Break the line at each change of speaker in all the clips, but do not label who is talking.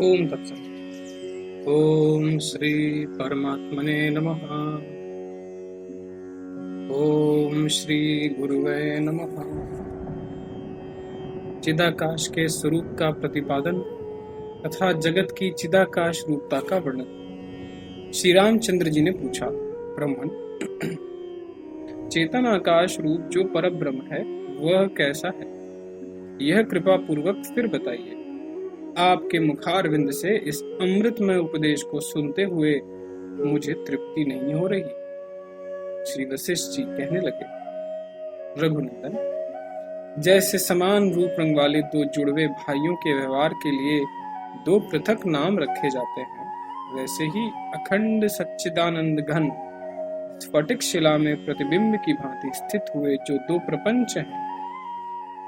ओम तत्सत। ओम श्री परमात्मने नमः। ओम श्री गुरुवे नमः। चिदाकाश के स्वरूप का प्रतिपादन तथा जगत की चिदाकाश रूपता का वर्णन। श्री रामचंद्र जी ने पूछा, ब्रह्मन, चेतन आकाश रूप जो परब्रह्म है वह कैसा है? यह कृपा पूर्वक फिर बताइए। आपके मुखारविंद से इस अमृतमय उपदेश को सुनते हुए मुझे तृप्ति नहीं हो रही। श्री वशिष्ठ जी कहने लगे, रघुनंदन, जैसे समान रूप रंग वाले दो जुड़वे भाइयों के व्यवहार के लिए दो पृथक नाम रखे जाते हैं, वैसे ही अखंड सच्चिदानंद घन स्फटिक शिला में प्रतिबिंब की भांति स्थित हुए जो दो प्रपंच हैं,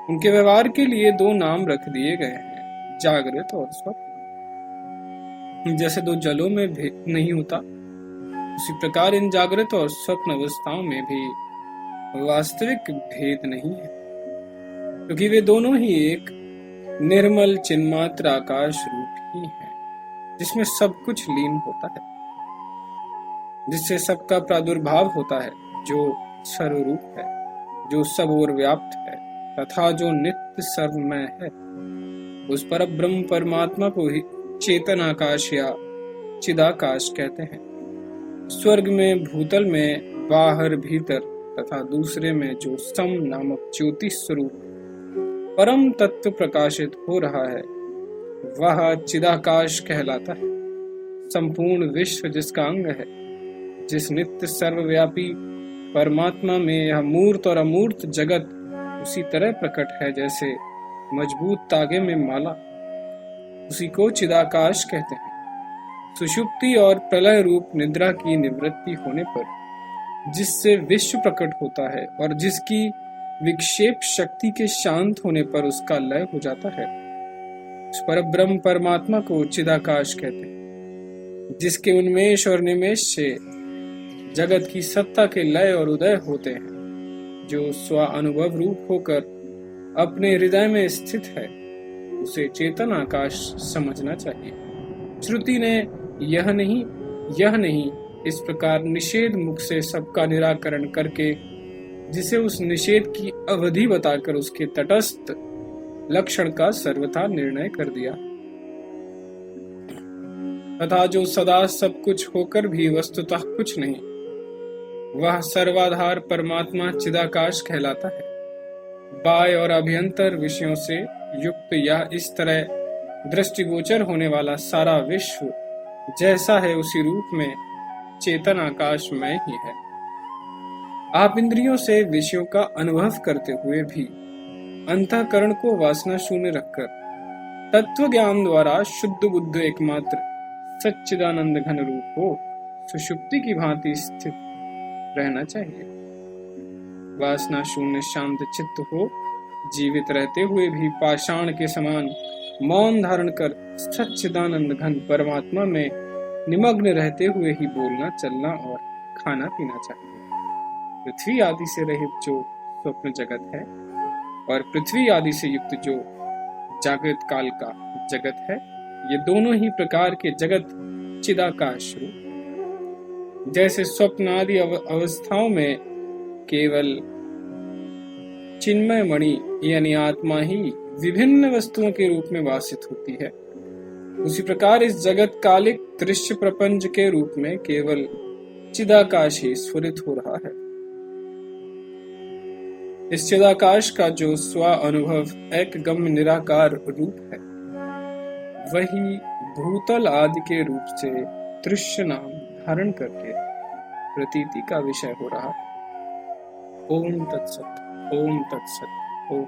उनके व्यवहार के लिए दो नाम रख दिए गए हैं, जागृत और स्वप्न। जैसे दो जलों में भेद नहीं होता, उसी प्रकार इन जागृत और स्वप्न अवस्थाओं में भी वास्तविक भेद नहीं है, क्योंकि वे दोनों ही एक निर्मल चिन्मात्र आकाश रूप ही है, जिसमें सब कुछ लीन होता है, जिससे सबका प्रादुर्भाव होता है, जो सर्वरूप है, जो सब ओर व्याप्त है तथा जो नित्य सर्वमय है। उस परब्रह्म परमात्मा को ही चेतन आकाश या चिदाकाश कहते हैं। स्वर्ग में, भूतल में, बाहर भीतर तथा दूसरे में जो सम नामक ज्योति स्वरूप परम तत्व प्रकाशित हो रहा है, वह चिदाकाश कहलाता है। संपूर्ण विश्व जिसका अंग है, जिस नित्य सर्वव्यापी परमात्मा में यह मूर्त और अमूर्त जगत उसी तरह प्रकट है जैसे मजबूत तागे में माला, उसी को चिदाकाश कहते हैं। सुषुप्ति और प्रलय रूप निद्रा की निवृत्ति होने पर जिससे विश्व प्रकट होता है और जिसकी विक्षेप शक्ति के शांत होने पर उसका लय हो जाता है, उस परब्रह्म परमात्मा को चिदाकाश कहते हैं। जिसके उन्मेष और निमेष से जगत की सत्ता के लय और उदय होते हैं, जो स्व अनुभव रूप होकर अपने हृदय में स्थित है, उसे चेतन आकाश समझना चाहिए। श्रुति ने यह नहीं इस प्रकार निषेध मुख से सबका निराकरण करके, जिसे उस निषेध की अवधि बताकर उसके तटस्थ लक्षण का सर्वथा निर्णय कर दिया, तथा जो सदा सब कुछ होकर भी वस्तुतः कुछ नहीं, वह सर्वाधार परमात्मा चिदाकाश कहलाता है। बाह्य और अभ्यंतर विषयों से युक्त यह इस तरह दृष्टिगोचर होने वाला सारा विश्व जैसा है उसी रूप में चेतन आकाश में ही है। आप इंद्रियों से विषयों का अनुभव करते हुए भी अंतःकरण को वासना शून्य रखकर तत्व ज्ञान द्वारा शुद्ध बुद्ध एकमात्र सच्चिदानंद घन रूप हो सुषुप्ति की भांति स्थित रहना चाहिए। वासना शून्य शांत चित्त हो, जीवित रहते हुए भी पाषाण के समान मौन धारण कर सच्चिदानंद घन परमात्मा में निमग्न रहते हुए ही बोलना, चलना और खाना पीना चाहिए। पृथ्वी आदि से रहित जो स्वप्न जगत है और पृथ्वी आदि से युक्त जो जागृत काल का जगत है, ये दोनों ही प्रकार के जगत चिदाकाश रूप। जैसे स्वप्न आदि अवस्थाओं में केवल चिन्मय मणि यानी आत्मा ही विभिन्न वस्तुओं के रूप में वासित होती है, उसी प्रकार इस जगत कालिक दृश्य प्रपंच के रूप में केवल चिदाकाश ही स्फुरित हो रहा है। इस चिदाकाश का जो स्व अनुभव एक गम्य निराकार रूप है, वही भूतल आदि के रूप से दृश्य नाम धारण करके प्रतीति का विषय हो रहा है। ओम तत्सत, ओम तत्सत, ओम।